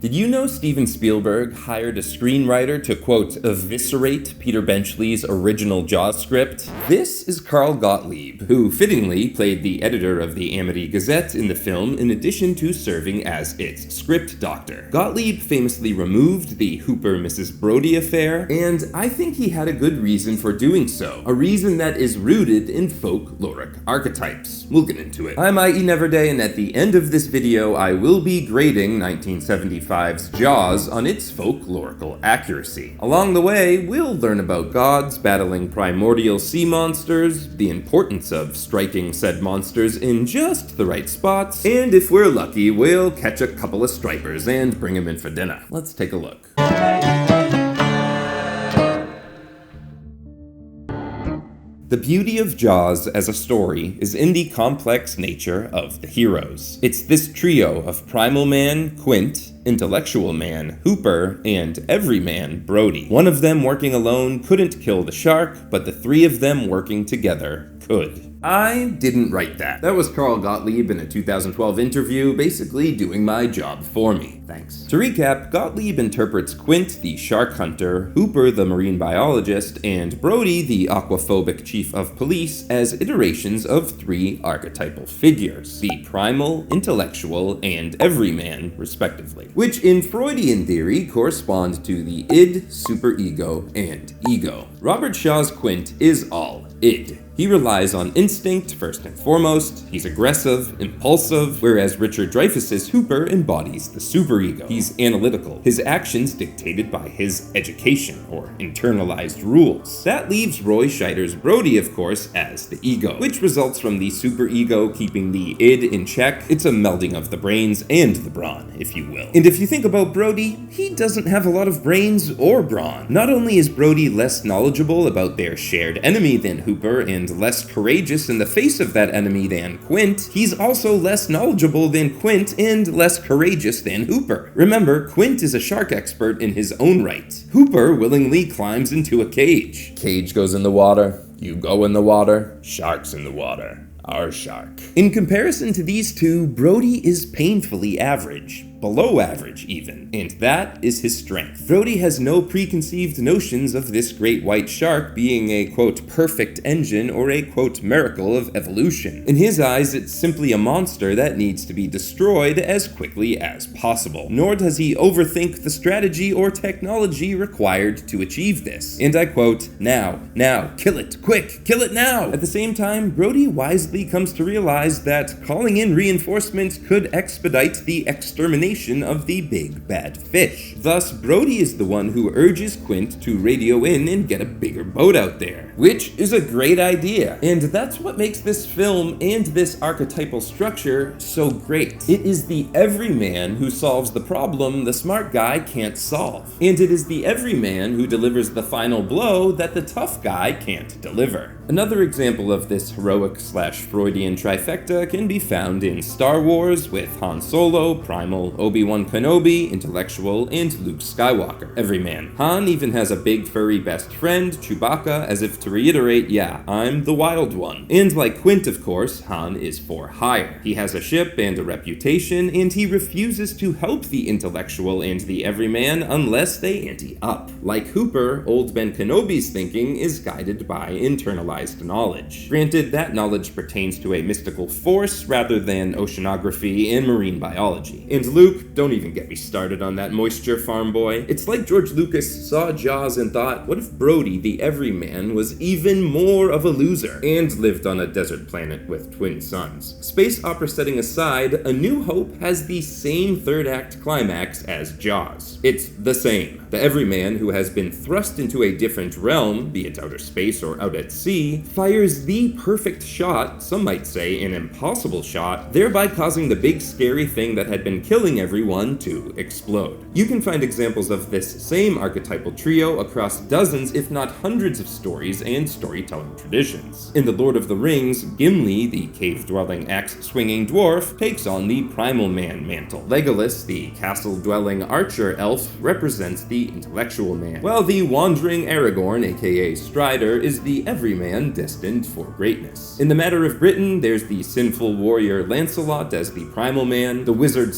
Did you know Steven Spielberg hired a screenwriter to, quote, eviscerate Peter Benchley's original Jaws script? This is Carl Gottlieb, who fittingly played the editor of the Amity Gazette in the film in addition to serving as its script doctor. Gottlieb famously removed the Hooper-Mrs. Brody affair, and I think he had a good reason for doing so. A reason that is rooted in folkloric archetypes. We'll get into it. I'm I.E. Neverday, and at the end of this video, I will be grading 1975's Jaws on its folklorical accuracy. Along the way, we'll learn about gods battling primordial sea monsters, the importance of striking said monsters in just the right spots, and if we're lucky, we'll catch a couple of stripers and bring them in for dinner. Let's take a look. The beauty of Jaws as a story is in the complex nature of the heroes. It's this trio of Primal Man, Quint, Intellectual Man, Hooper, and Everyman, Brody. One of them working alone couldn't kill the shark, but the three of them working together could. I didn't write that. That was Carl Gottlieb in a 2012 interview, basically doing my job for me. Thanks. To recap, Gottlieb interprets Quint, the shark hunter, Hooper, the marine biologist, and Brody, the aquaphobic chief of police, as iterations of three archetypal figures, the primal, intellectual, and everyman, respectively, which in Freudian theory correspond to the id, superego, and ego. Robert Shaw's Quint is all id. He relies on instinct first and foremost, he's aggressive, impulsive, whereas Richard Dreyfuss's Hooper embodies the superego. He's analytical, his actions dictated by his education, or internalized rules. That leaves Roy Scheider's Brody, of course, as the ego, which results from the superego keeping the id in check. It's a melding of the brains and the brawn, if you will. And if you think about Brody, he doesn't have a lot of brains or brawn. Not only is Brody less knowledgeable about their shared enemy than Hooper and less courageous in the face of that enemy than Quint, he's also less knowledgeable than Quint and less courageous than Hooper. Remember, Quint is a shark expert in his own right. Hooper willingly climbs into a cage. Cage goes in the water, you go in the water, shark's in the water. Our shark. In comparison to these two, Brody is painfully average. Below average, even. And that is his strength. Brody has no preconceived notions of this great white shark being a, quote, perfect engine or a, quote, miracle of evolution. In his eyes, it's simply a monster that needs to be destroyed as quickly as possible. Nor does he overthink the strategy or technology required to achieve this. And I quote, now, kill it, quick, kill it now! At the same time, Brody wisely comes to realize that calling in reinforcements could expedite the extermination of the big bad fish. Thus, Brody is the one who urges Quint to radio in and get a bigger boat out there, which is a great idea. And that's what makes this film and this archetypal structure so great. It is the everyman who solves the problem the smart guy can't solve. And it is the everyman who delivers the final blow that the tough guy can't deliver. Another example of this heroic/Freudian trifecta can be found in Star Wars with Han Solo, Primal, Obi-Wan Kenobi, Intellectual, and Luke Skywalker. Everyman. Han even has a big furry best friend, Chewbacca, as if to reiterate, yeah, I'm the wild one. And like Quint, of course, Han is for hire. He has a ship and a reputation, and he refuses to help the intellectual and the everyman unless they ante up. Like Hooper, old Ben Kenobi's thinking is guided by internalized knowledge. Granted, that knowledge pertains to a mystical force rather than oceanography and marine biology. And Luke, don't even get me started on that moisture farm boy. It's like George Lucas saw Jaws and thought, what if Brody, the everyman, was even more of a loser and lived on a desert planet with twin suns? Space opera setting aside, A New Hope has the same third act climax as Jaws. It's the same. The everyman, who has been thrust into a different realm, be it outer space or out at sea, fires the perfect shot, some might say an impossible shot, thereby causing the big scary thing that had been killing everyone to explode. You can find examples of this same archetypal trio across dozens, if not hundreds of stories and storytelling traditions. In The Lord of the Rings, Gimli, the cave-dwelling axe-swinging dwarf, takes on the Primal Man mantle. Legolas, the castle-dwelling archer elf, represents the intellectual man, while the wandering Aragorn, aka Strider, is the everyman destined for greatness. In the matter of Britain, there's the sinful warrior Lancelot as the Primal Man, the wizard/dream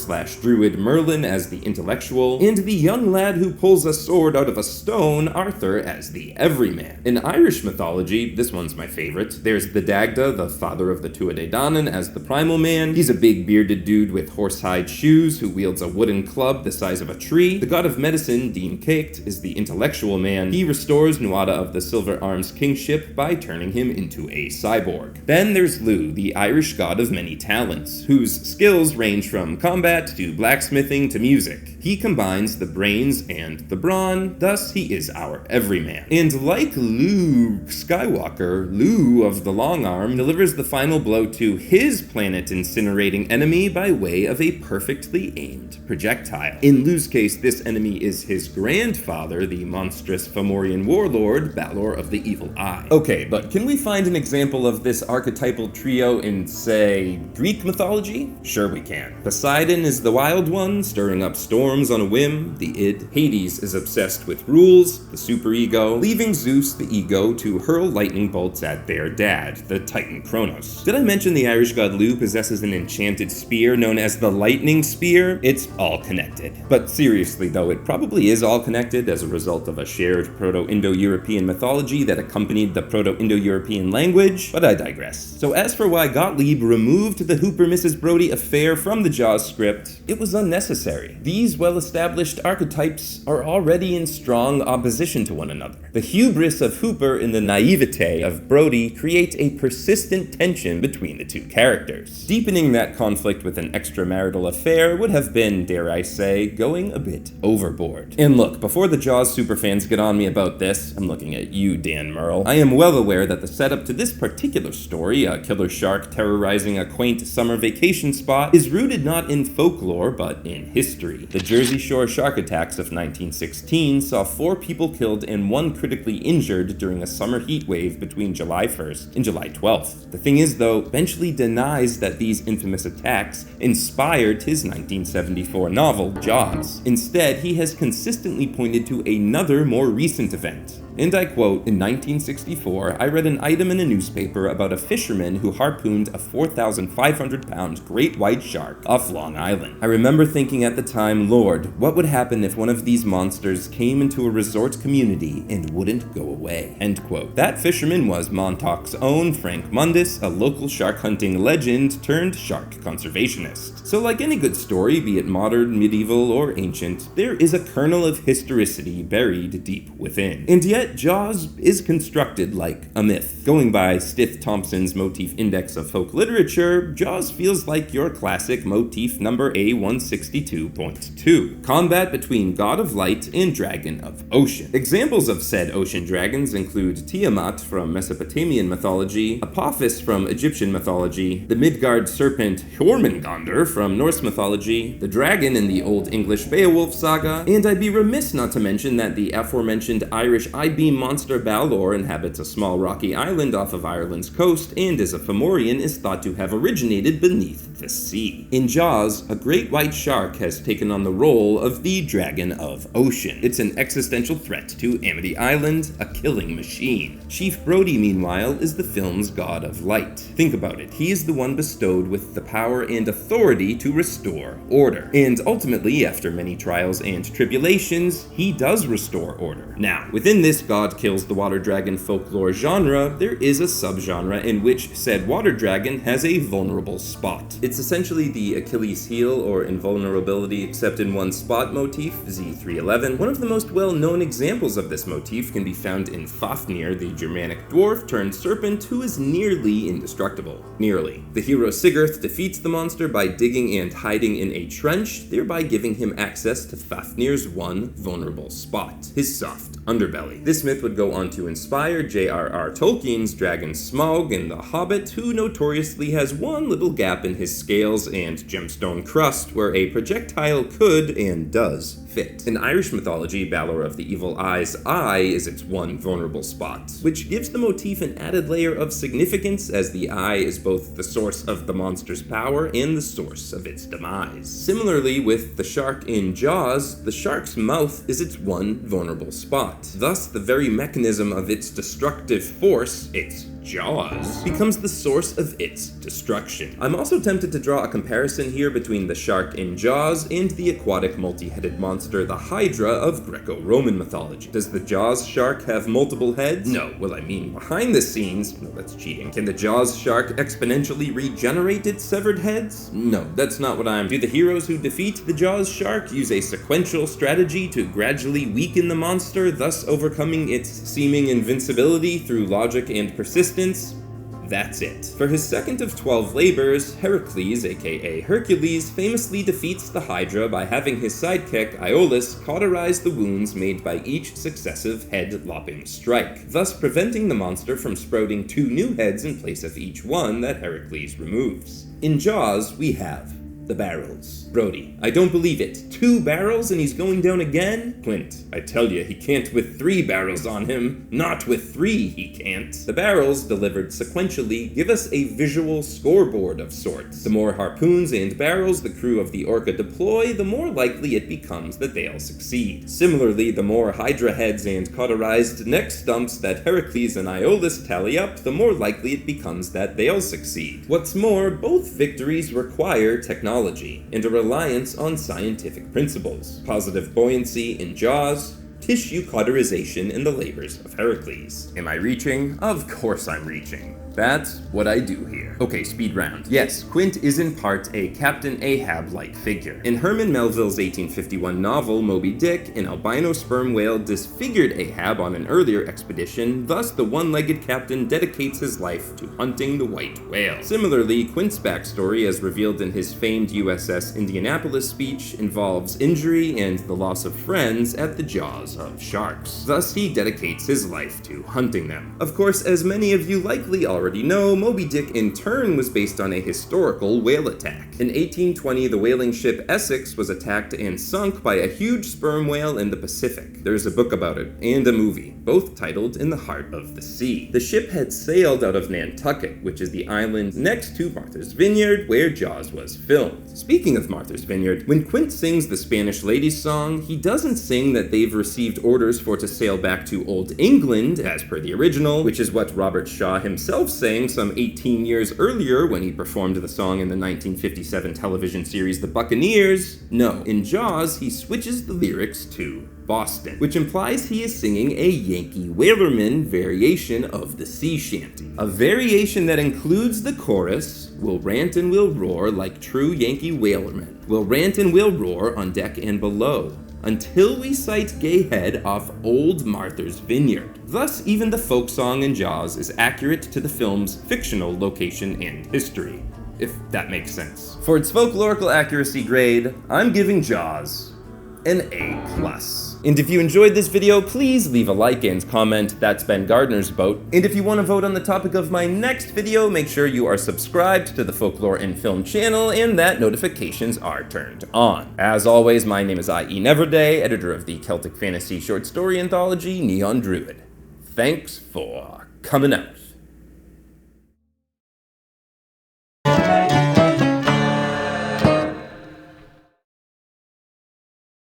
druid Merlin as the intellectual, and the young lad who pulls a sword out of a stone, Arthur, as the everyman. In Irish mythology, this one's my favorite, there's the Dagda, the father of the Tuatha Danann, as the primal man. He's a big bearded dude with horsehide shoes who wields a wooden club the size of a tree. The god of medicine, Dean Caict, is the intellectual man. He restores Nuada of the Silver Arm's kingship by turning him into a cyborg. Then there's Lugh, the Irish god of many talents, whose skills range from combat to blacksmithing to music. He combines the brains and the brawn, thus he is our everyman. And like Luke Skywalker, Lugh of the Long Arm delivers the final blow to his planet-incinerating enemy by way of a perfectly aimed projectile. In Lugh's case, this enemy is his grandfather, the monstrous Fomorian warlord, Balor of the Evil Eye. Okay, but can we find an example of this archetypal trio in, say, Greek mythology? Sure we can. Poseidon is the wild one, stirring up storms on a whim, the id. Hades is obsessed with rules, the superego, leaving Zeus, the ego, to hurl lightning bolts at their dad, the Titan Kronos. Did I mention the Irish god Lugh possesses an enchanted spear known as the lightning spear? It's all connected. But seriously though, it probably is all connected as a result of a shared Proto-Indo-European mythology that accompanied the Proto-Indo-European language, but I digress. So as for why Gottlieb removed the Hooper Mrs. Brody affair from the Jaws script, it was unnecessary. These well-established archetypes are already in strong opposition to one another. The hubris of Hooper and the naivete of Brody create a persistent tension between the two characters. Deepening that conflict with an extramarital affair would have been, dare I say, going a bit overboard. And look, before the Jaws superfans get on me about this, I'm looking at you, Dan Murrell, I am well aware that the setup to this particular story, a killer shark terrorizing a quaint summer vacation spot, is rooted not in folklore, but in history. The Jersey Shore shark attacks of 1916 saw 4 people killed and 1 critically injured during a summer heat wave between July 1st and July 12th. The thing is, though, Benchley denies that these infamous attacks inspired his 1974 novel, Jaws. Instead, he has consistently pointed to another, more recent event. And I quote, "In 1964, I read an item in a newspaper about a fisherman who harpooned a 4,500-pound great white shark off Long Island. I remember thinking at the time, Lord, what would happen if one of these monsters came into a resort community and wouldn't go away?" End quote. That fisherman was Montauk's own Frank Mundus, a local shark hunting legend turned shark conservationist. So like any good story, be it modern, medieval, or ancient, there is a kernel of historicity buried deep within. And yet, Jaws is constructed like a myth. Going by Stith Thompson's Motif Index of Folk Literature, Jaws feels like your classic motif number A162.2. Combat between God of Light and Dragon of Ocean. Examples of said ocean dragons include Tiamat from Mesopotamian mythology, Apophis from Egyptian mythology, the Midgard serpent Jormungandr from Norse mythology, the dragon in the Old English Beowulf saga, and I'd be remiss not to mention that the aforementioned Irish IB monster Balor inhabits a small rocky island off of Ireland's coast and is a Fomorian is thought to have originated beneath the sea. In Jaws, a great white shark has taken on the role of the Dragon of Ocean. It's an existential threat to Amity Island, a killing machine. Chief Brody, meanwhile, is the film's god of light. Think about it, he is the one bestowed with the power and authority to restore order. And ultimately, after many trials and tribulations, he does restore order. Now, within this God kills the water dragon folklore genre, there is a subgenre in which said water dragon has a vulnerable spot. It's essentially the Achilles heel or invulnerability except in one spot motif, Z311. One of the most well-known examples of this motif can be found in Fafnir, the Germanic dwarf turned serpent who is nearly indestructible. Nearly. The hero Sigurd defeats the monster by digging and hiding in a trench, thereby giving him access to Fafnir's one vulnerable spot, his soft underbelly. This myth would go on to inspire J.R.R. Tolkien's dragon Smaug in The Hobbit, who notoriously has one little gap in his scales and gemstone crust where a projectile could and does fit. In Irish mythology, Balor of the Evil Eye's eye is its one vulnerable spot, which gives the motif an added layer of significance as the eye is both the source of the monster's power and the source of its demise. Similarly, with the shark in Jaws, the shark's mouth is its one vulnerable spot. Thus, the very mechanism of its destructive force, its Jaws, becomes the source of its destruction. I'm also tempted to draw a comparison here between the shark in Jaws and the aquatic multi-headed monster, the Hydra of Greco-Roman mythology. Does the Jaws shark have multiple heads? No. Well, I mean, behind the scenes, no, that's cheating. Can the Jaws shark exponentially regenerate its severed heads? No, that's not what I'm... Do the heroes who defeat the Jaws shark use a sequential strategy to gradually weaken the monster, thus overcoming its seeming invincibility through logic and persistence? That's it. For his second of 12 labors, Heracles, aka Hercules, famously defeats the Hydra by having his sidekick, Iolaus, cauterize the wounds made by each successive head-lopping strike, thus preventing the monster from sprouting 2 new heads in place of each one that Heracles removes. In Jaws, we have the barrels. Brody, I don't believe it. 2 barrels and he's going down again? Quint, I tell you, he can't with 3 barrels on him. Not with 3, he can't. The barrels, delivered sequentially, give us a visual scoreboard of sorts. The more harpoons and barrels the crew of the Orca deploy, the more likely it becomes that they'll succeed. Similarly, the more Hydra heads and cauterized neck stumps that Heracles and Iolaus tally up, the more likely it becomes that they'll succeed. What's more, both victories require technology and a reliance on scientific principles. Positive buoyancy in Jaws, tissue cauterization in the labors of Heracles. Am I reaching? Of course I'm reaching. That's what I do here. Okay, speed round. Yes, Quint is in part a Captain Ahab-like figure. In Herman Melville's 1851 novel, Moby-Dick, an albino sperm whale disfigured Ahab on an earlier expedition, thus the one-legged captain dedicates his life to hunting the white whale. Similarly, Quint's backstory, as revealed in his famed USS Indianapolis speech, involves injury and the loss of friends at the jaws of sharks. Thus, he dedicates his life to hunting them. Of course, as many of you likely already know, Moby-Dick in turn was based on a historical whale attack. In 1820, the whaling ship Essex was attacked and sunk by a huge sperm whale in the Pacific. There's a book about it, and a movie, both titled In the Heart of the Sea. The ship had sailed out of Nantucket, which is the island next to Martha's Vineyard, where Jaws was filmed. Speaking of Martha's Vineyard, when Quint sings the Spanish Ladies song, he doesn't sing that they've received orders for to sail back to Old England, as per the original, which is what Robert Shaw himself sang some 18 years earlier when he performed the song in the 1957 television series The Buccaneers. No, in Jaws, he switches the lyrics to Boston, which implies he is singing a Yankee Whalerman variation of the sea shanty. A variation that includes the chorus, "We'll rant and we'll roar like true Yankee whalermen. We'll rant and we'll roar on deck and below, until we sight gay head off old Martha's Vineyard." Thus, even the folk song in Jaws is accurate to the film's fictional location and history, if that makes sense. For its folklorical accuracy grade, I'm giving Jaws an A+. And if you enjoyed this video, please leave a like and comment. That's Ben Gardner's vote. And if you want to vote on the topic of my next video, make sure you are subscribed to the Folklore and Film channel and that notifications are turned on. As always, my name is I.E. Neverday, editor of the Celtic fantasy short story anthology Neon Druid. Thanks for coming out.